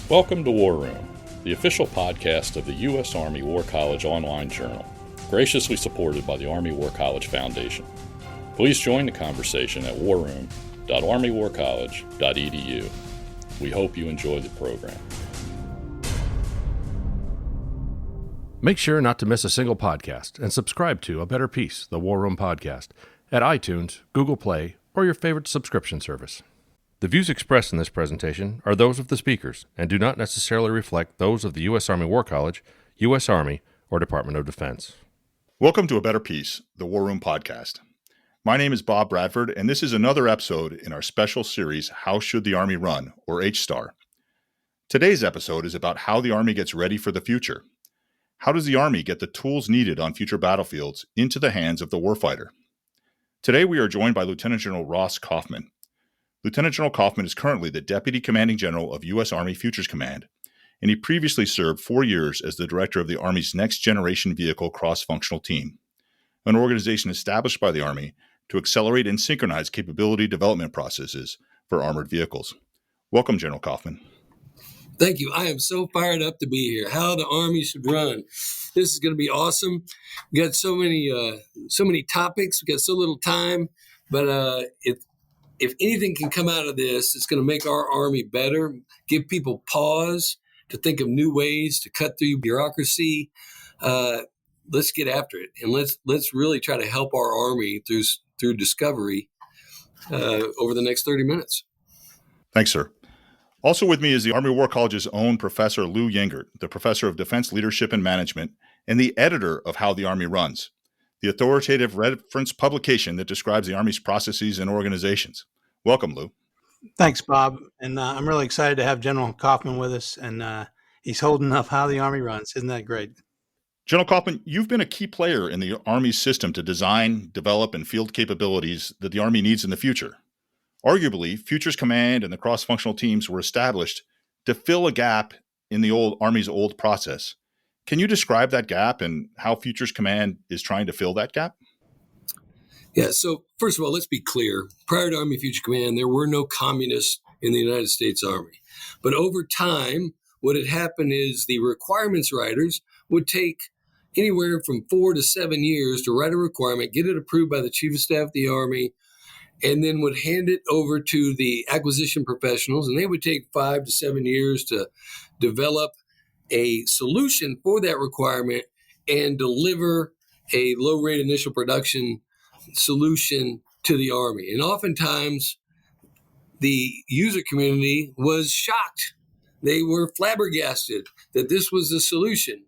Welcome to War Room, the official podcast of the U.S. Army War College online journal, graciously supported by the Army War College Foundation. Please join the conversation at warroom.armywarcollege.edu. We hope you enjoy the program. Make sure not to miss a single podcast and subscribe to A Better Peace, the War Room podcast, at iTunes, Google Play, or your favorite subscription service. The views expressed in this presentation are those of the speakers and do not necessarily reflect those of the U.S. Army War College, U.S. Army, or Department of Defense. Welcome to A Better Peace, the War Room podcast. My name is Bob Bradford, and this is another episode in our special series, How Should the Army Run, or H-STAR. Today's episode is about how the Army gets ready for the future. How does the Army get the tools needed on future battlefields into the hands of the warfighter? Today we are joined by Lieutenant General Ross Coffman. Lieutenant General Coffman is currently the Deputy Commanding General of U.S. Army Futures Command, and he previously served 4 years as the Director of the Army's Next Generation Vehicle Cross-Functional Team, an organization established by the Army to accelerate and synchronize capability development processes for armored vehicles. Welcome, General Coffman. Thank you. I am so fired up to be here. How the Army should run. This is going to be awesome. We got so many topics. We got so little time, but if anything can come out of this, it's going to make our Army better, give people pause to think of new ways to cut through bureaucracy. Let's get after it, and let's really try to help our Army through discovery over the next 30 minutes. Thanks, sir. Also with me is the Army War College's own Professor Lou Yuengert, the Professor of Defense Leadership and Management and the editor of How the Army Runs, the authoritative reference publication that describes the Army's processes and organizations. Welcome, Lou. Thanks, Bob. And I'm really excited to have General Coffman with us, and he's holding up How the Army Runs. Isn't that great? General Coffman, you've been a key player in the Army's system to design, develop, and field capabilities that the Army needs in the future. Arguably, Futures Command and the cross-functional teams were established to fill a gap in the Army's old process. Can you describe that gap and how Futures Command is trying to fill that gap? Yeah, so first of all, let's be clear. Prior to Army Future Command, there were no communists in the United States Army. But over time, what had happened is the requirements writers would take anywhere from 4 to 7 years to write a requirement, get it approved by the Chief of Staff of the Army, and then would hand it over to the acquisition professionals, and they would take 5 to 7 years to develop a solution for that requirement and deliver a low-rate initial production solution to the Army. And oftentimes, the user community was shocked. They were flabbergasted that this was the solution.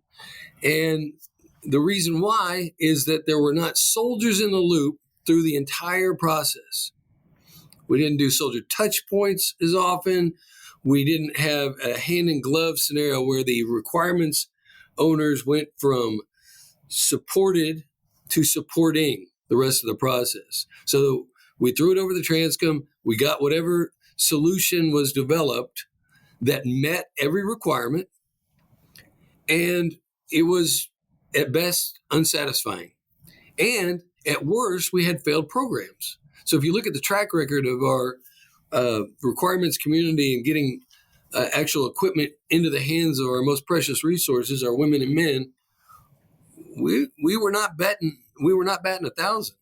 And the reason why is that there were not soldiers in the loop through the entire process. We didn't do soldier touch points as often. We didn't have a hand-in-glove scenario where the requirements owners went from supported to supporting the rest of the process. So we threw it over the transcom. We got whatever solution was developed that met every requirement, and it was at best unsatisfying. And at worst, we had failed programs. So if you look at the track record of our requirements community and getting actual equipment into the hands of our most precious resources, our women and men, we were not batting 1,000.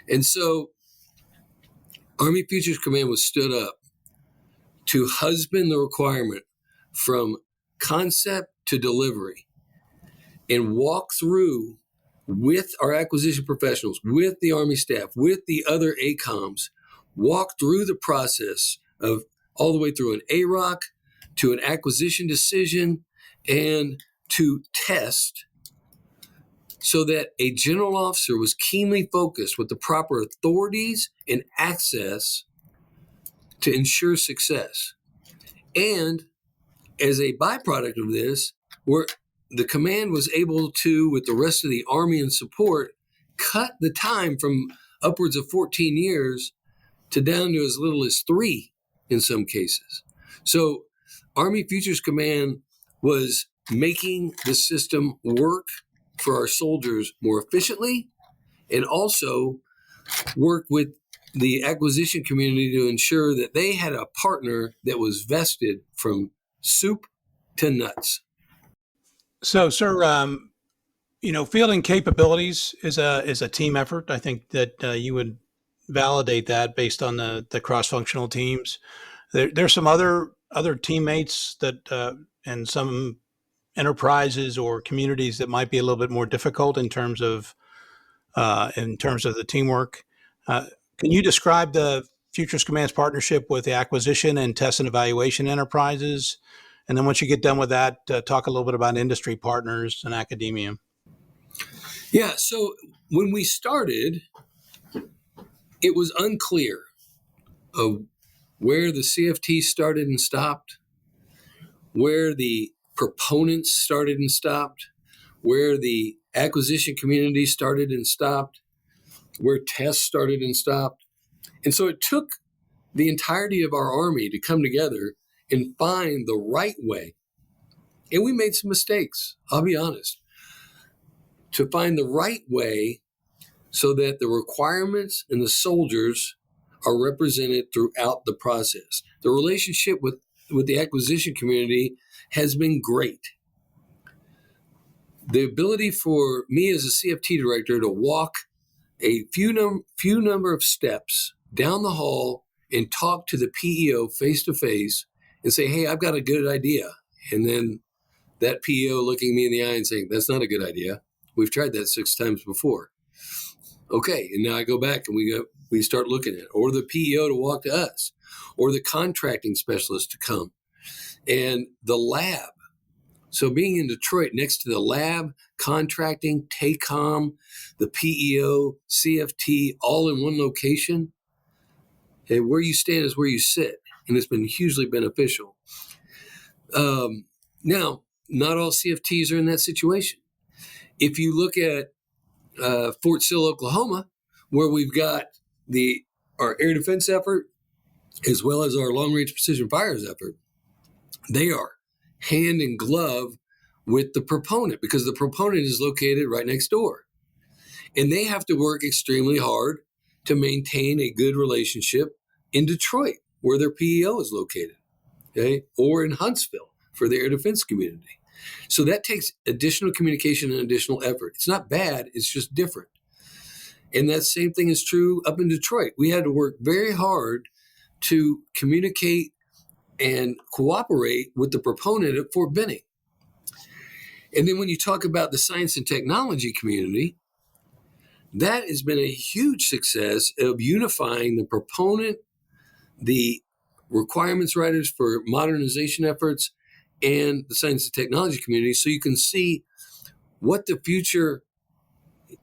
And so Army Futures Command was stood up to husband the requirement from concept to delivery and walk through with our acquisition professionals, with the Army staff, with the other ACOMs, walk through the process of all the way through an AROC to an acquisition decision and to test, so that a general officer was keenly focused with the proper authorities and access to ensure success. And as a byproduct of this, the command was able to, with the rest of the Army and support, cut the time from upwards of 14 years to down to as little as 3 in some cases. So Army Futures Command was making the system work for our soldiers more efficiently, and also work with the acquisition community to ensure that they had a partner that was vested from soup to nuts. So, sir, fielding capabilities is a team effort. I think that you would validate that based on the cross-functional teams. There's some other teammates that and some enterprises or communities that might be a little bit more difficult in terms of the teamwork. Can you describe the Futures Command's partnership with the acquisition and test and evaluation enterprises? And then once you get done with that, talk a little bit about industry partners and academia. Yeah, so when we started, it was unclear of where the CFT started and stopped, where the proponents started and stopped, where the acquisition community started and stopped, where tests started and stopped. And so it took the entirety of our Army to come together and find the right way. And we made some mistakes, I'll be honest, to find the right way so that the requirements and the soldiers are represented throughout the process. The relationship with the acquisition community has been great. The ability for me as a CFT director to walk a few number of steps down the hall and talk to the PEO face to face and say, hey, I've got a good idea. And then that PEO looking me in the eye and saying, that's not a good idea. We've tried that 6 times before. Okay, and now I go back and we start looking at it. Or the PEO to walk to us, or the contracting specialist to come. And the lab. So being in Detroit next to the lab, contracting, TACOM, the PEO, CFT, all in one location, and where you stand is where you sit. And it's been hugely beneficial. Now, not all CFTs are in that situation. If you look at Fort Sill, Oklahoma, where we've got our air defense effort, as well as our long-range precision fires effort, they are hand in glove with the proponent because the proponent is located right next door. And they have to work extremely hard to maintain a good relationship in Detroit, where their PEO is located, okay, or in Huntsville for the air defense community. So that takes additional communication and additional effort. It's not bad, it's just different. And that same thing is true up in Detroit. We had to work very hard to communicate and cooperate with the proponent at Fort Benning. And then when you talk about the science and technology community, that has been a huge success of unifying the proponent, the requirements writers for modernization efforts, and the science and technology community, so you can see what the future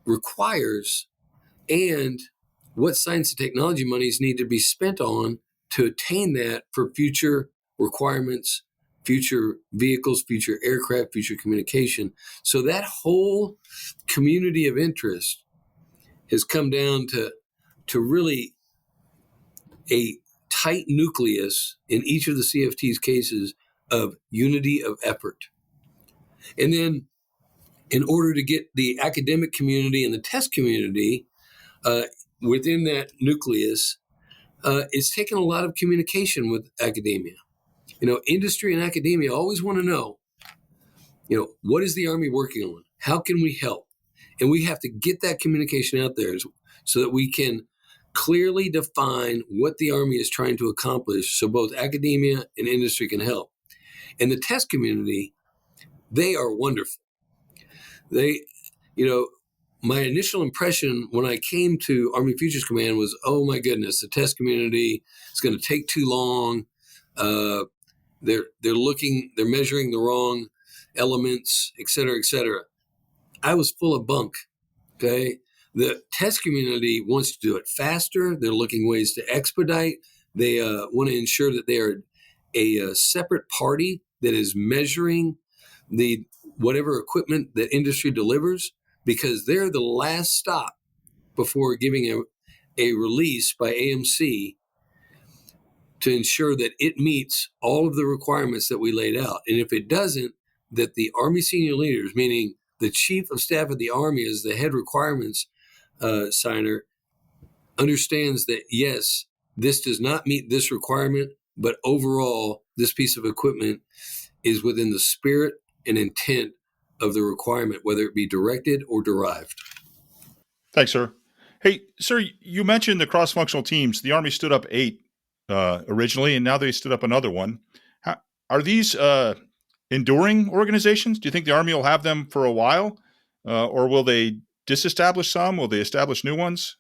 requires and what science and technology monies need to be spent on to attain that for future requirements, future vehicles, future aircraft, future communication. So that whole community of interest has come down to really a tight nucleus in each of the CFT's cases of unity of effort. And then in order to get the academic community and the test community within that nucleus, it's taken a lot of communication with academia. Industry and academia always want to know, what is the Army working on? How can we help? And we have to get that communication out there so that we can clearly define what the Army is trying to accomplish so both academia and industry can help. And the test community, they are wonderful. My initial impression when I came to Army Futures Command was, oh my goodness, the test community is going to take too long. They're measuring the wrong elements, et cetera, et cetera. I was full of bunk. Okay. The test community wants to do it faster. They're looking ways to expedite. They want to ensure that they are a separate party that is measuring the whatever equipment that industry delivers, because they're the last stop before giving a release by AMC to ensure that it meets all of the requirements that we laid out. And if it doesn't, that the Army senior leaders, meaning the Chief of Staff of the Army as the head requirements signer, understands that, yes, this does not meet this requirement, but overall, this piece of equipment is within the spirit and intent of the requirement, whether it be directed or derived. Thanks, sir. Hey, sir, you mentioned the cross-functional teams. The Army stood up 8 originally, and now they stood up another one. Are these enduring organizations? Do you think the Army will have them for a while, or will they disestablish some? Will they establish new ones?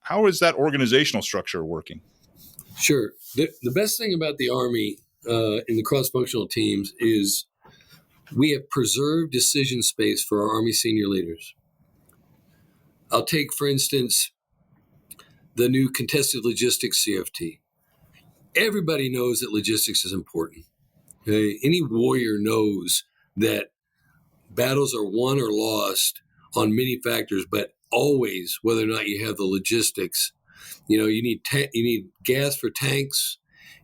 How is that organizational structure working? Sure. The best thing about the Army in the cross-functional teams is we have preserved decision space for our Army senior leaders. I'll take, for instance, the new contested logistics CFT. Everybody knows that logistics is important. Okay? Any warrior knows that battles are won or lost on many factors, but always whether or not you have the logistics. You know, you need gas for tanks,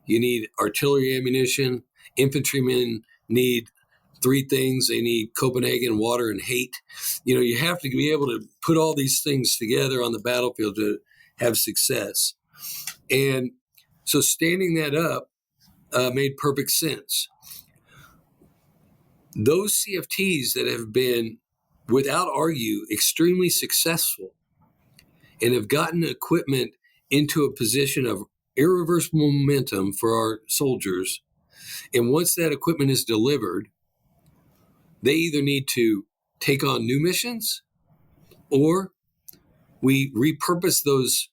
you need artillery ammunition, infantrymen need 3 things. They need Copenhagen, water, and hate. You know, you have to be able to put all these things together on the battlefield to have success. And so standing that up made perfect sense. Those CFTs that have been, without argue, extremely successful and have gotten equipment into a position of irreversible momentum for our soldiers, and once that equipment is delivered, they either need to take on new missions or we repurpose those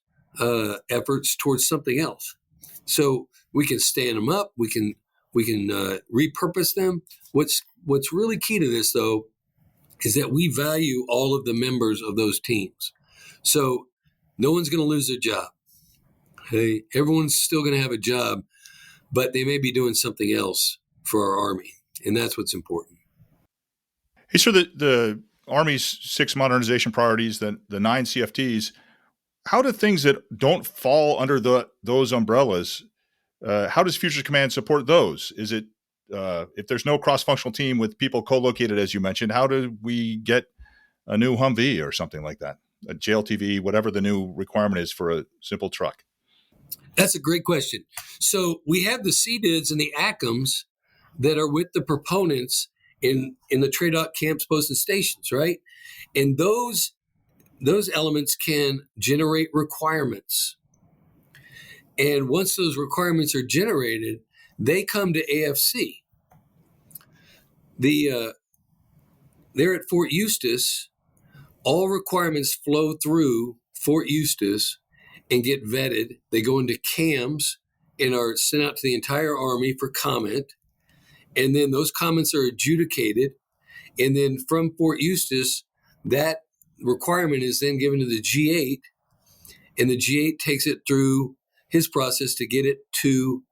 efforts towards something else. So we can stand them up, we can repurpose them. What's really key to this, though, is that we value all of the members of those teams. So no one's going to lose their job. Hey, everyone's still going to have a job, but they may be doing something else for our Army, and that's what's important. Hey, sir, the Army's 6 modernization priorities, the 9 CFTs, how do things that don't fall under those umbrellas, how does Futures Command support those? Is it, if there's no cross-functional team with people co-located, as you mentioned, how do we get a new Humvee or something like that, a JLTV, whatever the new requirement is for a simple truck? That's a great question. So we have the CDIDs and the acronyms that are with the proponents in the TRADOC camps, posts, and stations, right? And those elements can generate requirements. And once those requirements are generated, they come to AFC. There at Fort Eustis, all requirements flow through Fort Eustis and get vetted. They go into CAMs and are sent out to the entire Army for comment. And then those comments are adjudicated. And then from Fort Eustis, that requirement is then given to the G8, and the G8 takes it through his process to get it to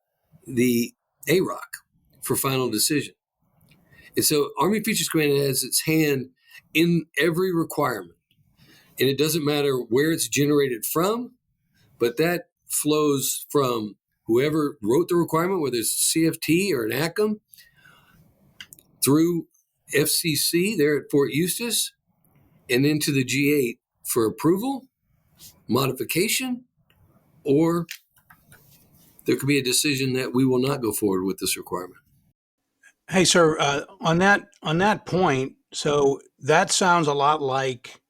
the AROC for final decision. And so Army Futures Command has its hand in every requirement. And it doesn't matter where it's generated from, but that flows from whoever wrote the requirement, whether it's a CFT or an ACM, through FCC there at Fort Eustis, and into the G8 for approval, modification, or there could be a decision that we will not go forward with this requirement. Hey, sir, on that point, so that sounds a lot like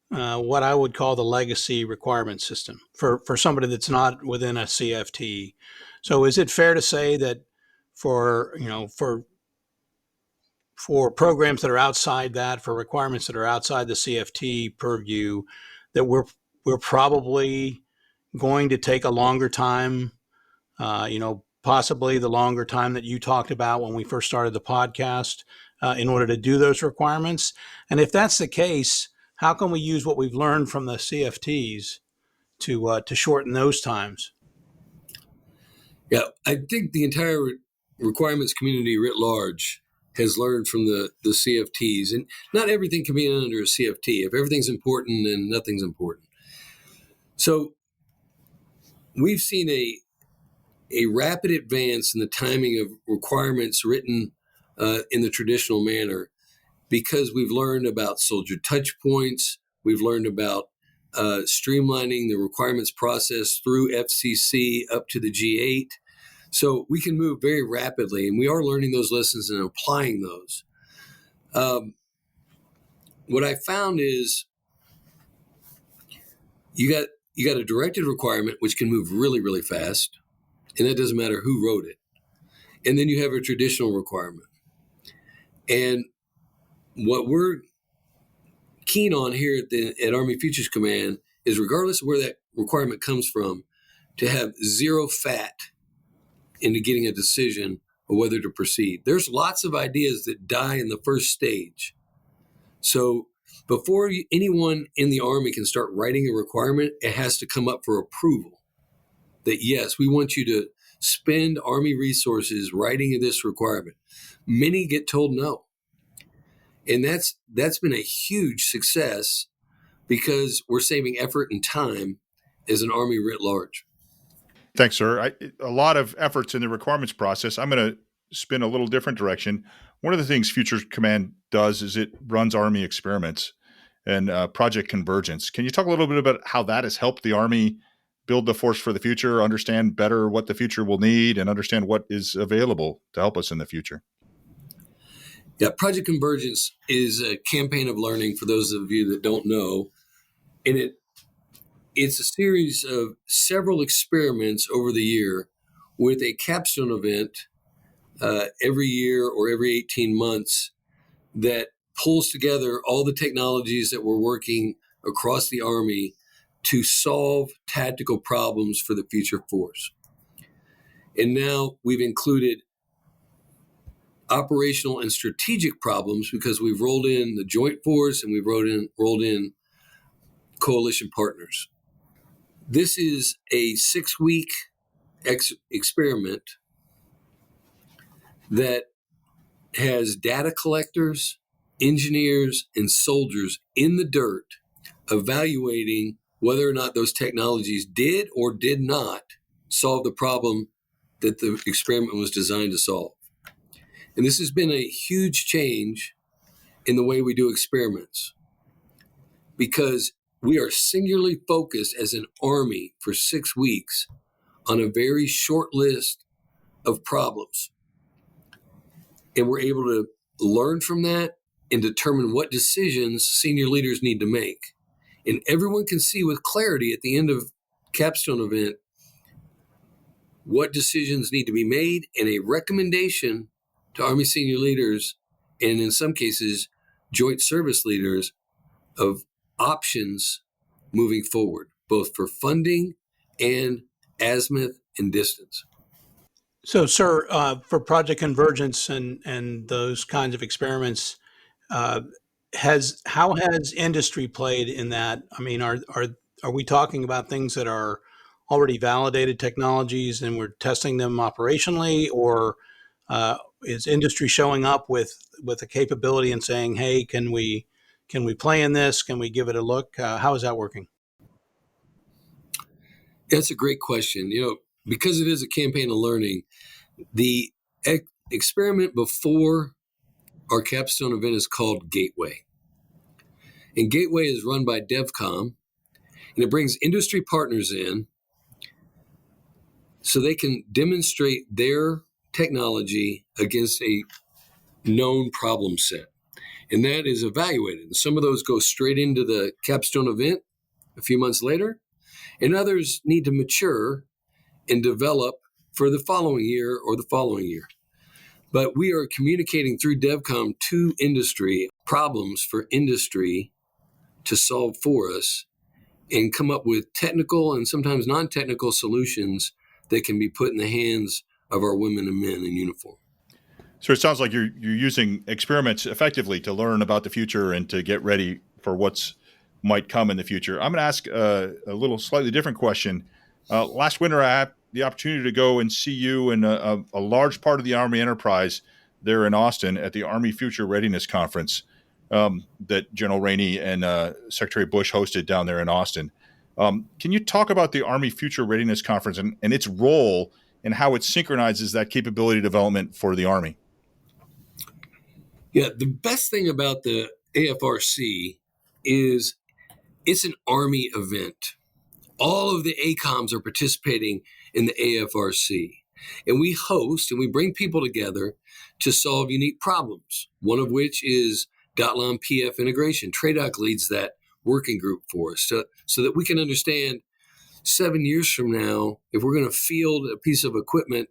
what I would call the legacy requirement system for somebody that's not within a CFT. So is it fair to say that for programs that are outside that, for requirements that are outside the CFT purview, that we're probably going to take a longer time, possibly the longer time that you talked about when we first started the podcast, in order to do those requirements? And if that's the case, how can we use what we've learned from the CFTs to shorten those times? Yeah, I think the entire requirements community writ large has learned from the CFTs, and not everything can be under a CFT. If everything's important, then nothing's important. So we've seen a rapid advance in the timing of requirements written in the traditional manner, because we've learned about soldier touch points. We've learned about streamlining the requirements process through FCC up to the G8. So we can move very rapidly, and we are learning those lessons and applying those. What I found is you got a directed requirement, which can move really, really fast, and that doesn't matter who wrote it. And then you have a traditional requirement. And what we're keen on here at Army Futures Command is, regardless of where that requirement comes from, to have zero fat into getting a decision of whether to proceed. There's lots of ideas that die in the first stage. So before anyone in the Army can start writing a requirement, it has to come up for approval. That, yes, we want you to spend Army resources writing this requirement. Many get told no. And that's been a huge success because we're saving effort and time as an Army writ large. Thanks, sir. A lot of efforts in the requirements process. I'm going to spin a little different direction. One of the things Futures Command does is it runs Army experiments and Project Convergence. Can you talk a little bit about how that has helped the Army build the force for the future, understand better what the future will need, and understand what is available to help us in the future? Yeah, Project Convergence is a campaign of learning for those of you that don't know. And it's a series of several experiments over the year with a capstone event every year or every 18 months that pulls together all the technologies that we're working across the Army to solve tactical problems for the future force. And now we've included operational and strategic problems because we've rolled in the joint force and we've rolled in coalition partners. This is a 6-week experiment that has data collectors, engineers, and soldiers in the dirt evaluating whether or not those technologies did or did not solve the problem that the experiment was designed to solve. And this has been a huge change in the way we do experiments because we are singularly focused as an Army for 6 weeks on a very short list of problems. And we're able to learn from that and determine what decisions senior leaders need to make. And everyone can see with clarity at the end of capstone event what decisions need to be made and a recommendation to Army senior leaders, and in some cases, joint service leaders, of options moving forward, both for funding and azimuth and distance. So, sir, for Project Convergence and those kinds of experiments, how has industry played in that? I mean, are we talking about things that are already validated technologies and we're testing them operationally, or is industry showing up with a capability and saying, "Hey, can we play in this? Can we give it a look?" How is that working? That's a great question. Because it is a campaign of learning, the experiment before our capstone event is called Gateway. And Gateway is run by DevCom, and it brings industry partners in so they can demonstrate their technology against a known problem set. And that is evaluated. And some of those go straight into the capstone event a few months later, and others need to mature and develop for the following year or the following year. But we are communicating through DevCom to industry problems for industry to solve for us and come up with technical and sometimes non-technical solutions that can be put in the hands of our women and men in uniform. So it sounds like you're using experiments effectively to learn about the future and to get ready for what's might come in the future. I'm going to ask a little slightly different question. Last winter, I had the opportunity to go and see you in a large part of the Army enterprise there in Austin at the Army Future Readiness Conference that General Rainey and Secretary Bush hosted down there in Austin. Can you talk about the Army Future Readiness Conference and its role and how it synchronizes that capability development for the Army? Yeah, the best thing about the AFRC is it's an Army event. All of the ACOMs are participating in the AFRC. And we host and we bring people together to solve unique problems, one of which is DOT-LOM PF integration. TRADOC leads that working group for us so that we can understand 7 years from now, if we're going to field a piece of equipment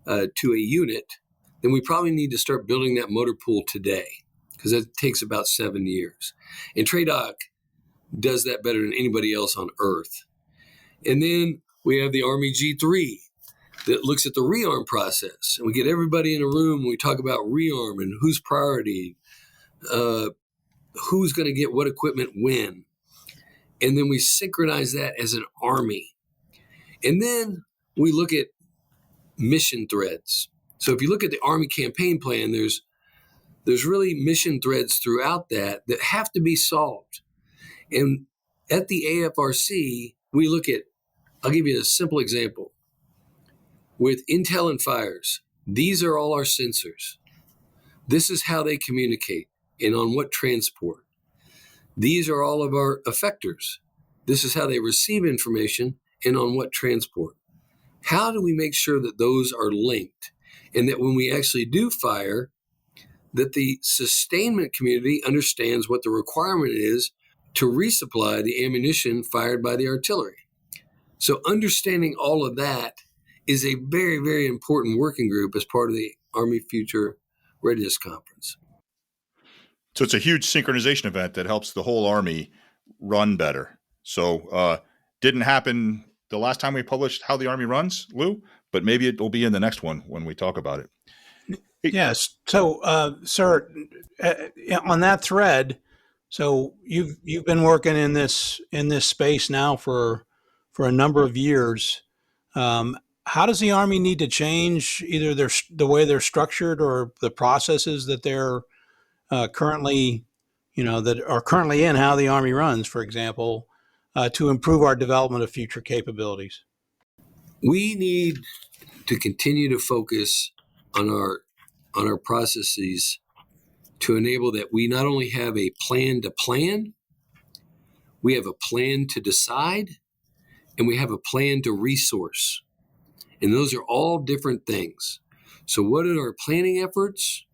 to a unit, then we probably need to start building that motor pool today, because that takes about 7 years. And TRADOC does that better than anybody else on earth. And then we have the Army G3 that looks at the rearm process. And we get everybody in a room and we talk about rearm and who's priority, who's going to get what equipment when. And then we synchronize that as an Army. And then we look at mission threads. So if you look at the Army campaign plan, there's really mission threads throughout that have to be solved. And at the AFRC, we look at, I'll give you a simple example. With Intel and Fires, these are all our sensors. This is how they communicate and on what transport. These are all of our effectors. This is how they receive information and on what transport. How do we make sure that those are linked and that when we actually do fire, that the sustainment community understands what the requirement is to resupply the ammunition fired by the artillery? So understanding all of that is a very, very important working group as part of the Army Future Readiness Conference. So it's a huge synchronization event that helps the whole Army run better. So didn't happen the last time we published How the Army Runs, Lou, but maybe it will be in the next one when we talk about it. Yes. So, sir, on that thread, so you've been working in this space now for a number of years. How does the Army need to change either the way they're structured or the processes that they're currently, that are currently in How the Army Runs, for example, to improve our development of future capabilities? We need to continue to focus on our processes to enable that we not only have a plan to plan, we have a plan to decide, and we have a plan to resource. And those are all different things. So what are our planning efforts?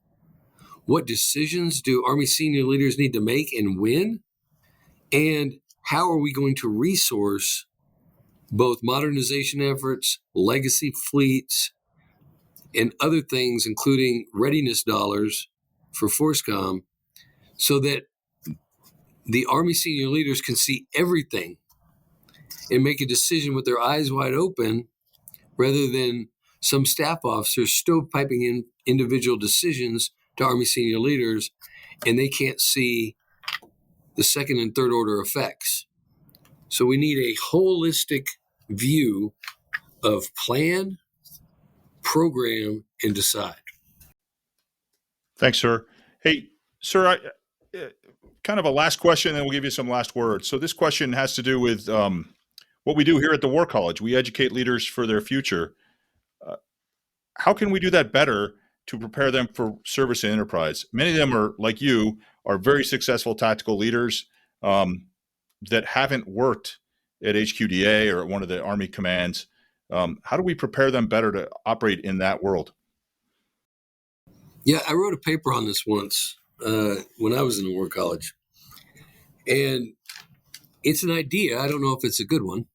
What decisions do Army senior leaders need to make and when? And how are we going to resource both modernization efforts, legacy fleets, and other things, including readiness dollars for FORSCOM, so that the Army senior leaders can see everything and make a decision with their eyes wide open, rather than some staff officers stovepiping in individual decisions to Army senior leaders, and they can't see the second and third order effects. So we need a holistic view of plan, program, and decide. Thanks, sir. Hey, sir, kind of a last question, and we'll give you some last words. So this question has to do with what we do here at the War College. We educate leaders for their future. How can we do that better to prepare them for service and enterprise? Many of them are, like you, are very successful tactical leaders that haven't worked at HQDA or at one of the Army commands. How do we prepare them better to operate in that world? Yeah, I wrote a paper on this once when I was in the War College. And it's an idea. I don't know if it's a good one.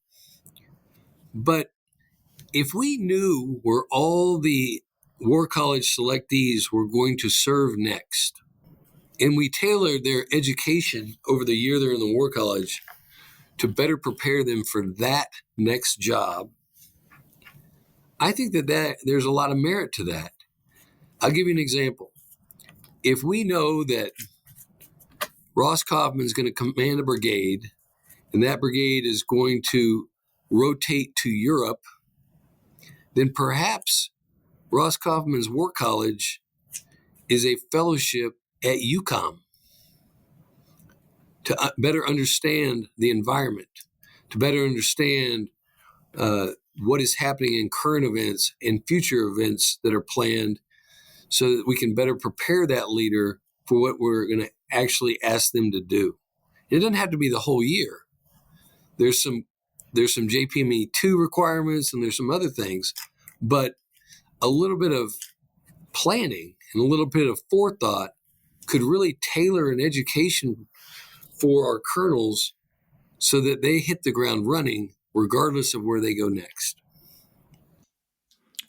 But if we knew where all the War College selectees were going to serve next, and we tailored their education over the year they're in the War College to better prepare them for that next job, I think that there's a lot of merit to that. I'll give you an example. If we know that Ross Coffman is going to command a brigade, and that brigade is going to rotate to Europe, then perhaps Ross Coffman's War College is a fellowship at UCOM to better understand the environment, to better understand what is happening in current events and future events that are planned, so that we can better prepare that leader for what we're going to actually ask them to do. It doesn't have to be the whole year. There's some JPME 2 requirements and there's some other things, but a little bit of planning and a little bit of forethought could really tailor an education for our colonels so that they hit the ground running regardless of where they go next.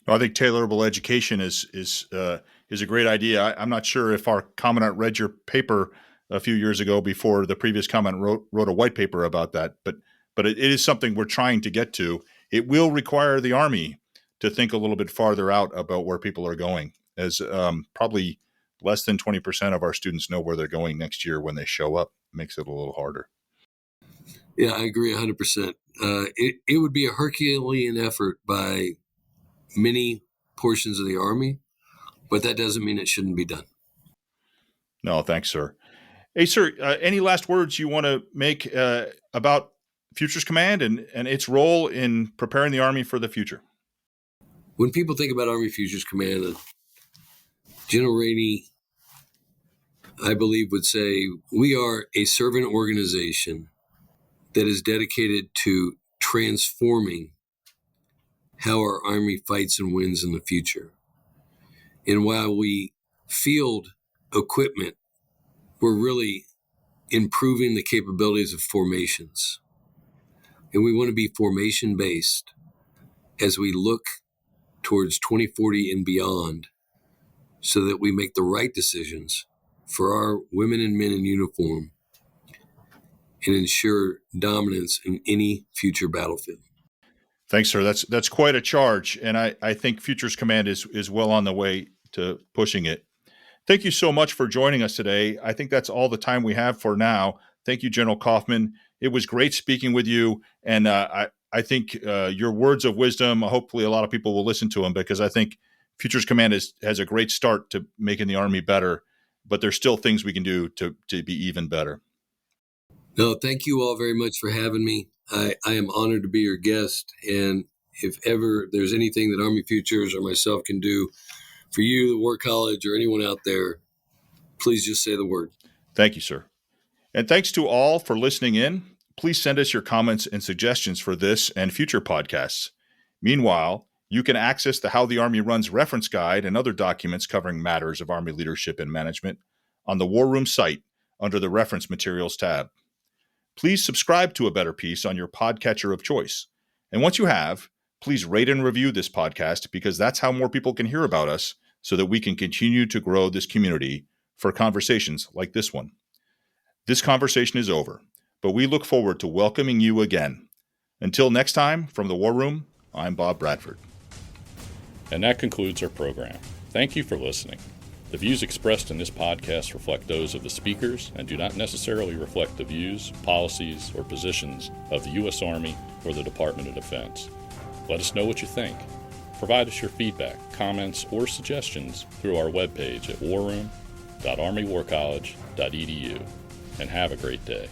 I think tailorable education is a great idea. I'm not sure if our commandant read your paper a few years ago before the previous commandant wrote a white paper about that, but it is something we're trying to get to. It will require the Army to think a little bit farther out about where people are going, as probably less than 20% of our students know where they're going next year when they show up. It makes it a little harder. Yeah, I agree 100%. It would be a Herculean effort by many portions of the Army, but that doesn't mean it shouldn't be done. No, thanks, sir. Hey, sir, any last words you want to make about Futures Command and its role in preparing the Army for the future? When people think about Army Futures Command, General Rainey, I believe, would say we are a servant organization that is dedicated to transforming how our Army fights and wins in the future. And while we field equipment, we're really improving the capabilities of formations. And we want to be formation-based as we look towards 2040 and beyond so that we make the right decisions for our women and men in uniform and ensure dominance in any future battlefield. Thanks, sir. That's quite a charge, and I think Futures Command is well on the way to pushing it. Thank you so much for joining us today. I think that's all the time we have for now. Thank you, General Coffman. It was great speaking with you, and I think your words of wisdom, hopefully a lot of people will listen to them, because I think Futures Command has a great start to making the Army better, but there's still things we can do to be even better. No, thank you all very much for having me. I am honored to be your guest, and if ever there's anything that Army Futures or myself can do for you, the War College, or anyone out there, please just say the word. Thank you, sir. And thanks to all for listening in. Please send us your comments and suggestions for this and future podcasts. Meanwhile, you can access the How the Army Runs reference guide and other documents covering matters of Army leadership and management on the War Room site under the Reference Materials tab. Please subscribe to A Better Peace on your podcatcher of choice. And once you have, please rate and review this podcast, because that's how more people can hear about us, so that we can continue to grow this community for conversations like this one. This conversation is over, but we look forward to welcoming you again. Until next time, from the War Room, I'm Bob Bradford. And that concludes our program. Thank you for listening. The views expressed in this podcast reflect those of the speakers and do not necessarily reflect the views, policies, or positions of the U.S. Army or the Department of Defense. Let us know what you think. Provide us your feedback, comments, or suggestions through our webpage at warroom.armywarcollege.edu. And have a great day.